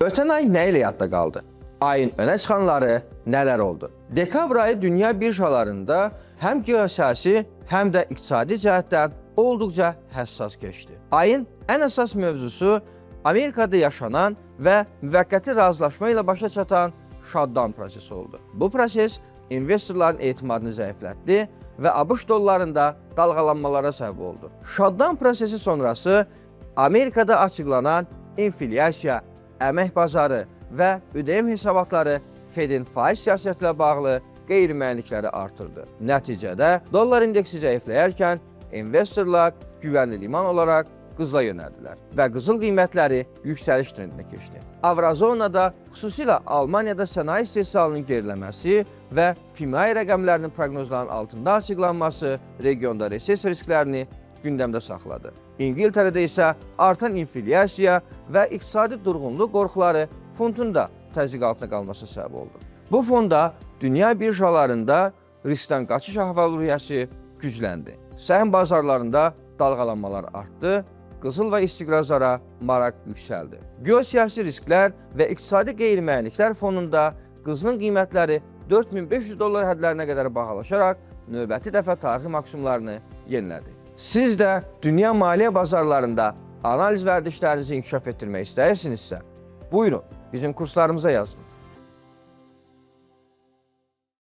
Ötən ay nə ilə yadda qaldı? Ayın önə çıxanları nələr oldu? Dekabr ayı dünya birjalarında həm geosiyasi, həm də iqtisadi cəhətdən olduqca həssas keçdi. Ayın ən əsas mövzusu Amerikada yaşanan və müvəqqəti razılaşma ilə başa çatan shutdown prosesi oldu. Bu proses investorların etimadını zəiflətdi və ABŞ dollarında dalğalanmalara səbəb oldu. Shutdown prosesi sonrası Amerikada açıqlanan inflyasiya, əmək bazarı və ÜDM hesabatları Fedin faiz siyasəti ilə bağlı qeyri-müəyyənlikləri artırdı. Nəticədə dollar indeksi zəifləyərkən investorlar güvənli liman olaraq qızıla yönəldilər və qızıl qiymətləri yüksəliş trendinə keçdi. Avrozonada, xüsusilə Almaniyada sənaye istehsalının geriləməsi və PMI rəqəmlərinin proqnozların altında açıqlanması regionda resesiya risklərini gündəmdə saxladı. İngiltərədə isə artan inflyasiya və iqtisadi durğunluq qorxuları funtun da təzyiq altında qalması səbəb oldu. Bu fonda dünya birjalarında riskdən qaçış əhval-ruhiyyəsi gücləndi. Səhəm bazarlarında dalğalanmalar artdı, qızıl və istiqrazlara maraq yüksəldi. Geosiyasi risklər və iqtisadi qeyri-müəyyənliklər fonunda qızılın qiymətləri $4500 hədlərinə qədər bahalaşaraq növbəti dəfə tarixi maksimumlarını yenilədi. Siz də dünya maliyyə bazarlarında analiz vərdişlərinizi inkişaf etdirmək istəyirsinizsə, buyurun bizim kurslarımıza yazın.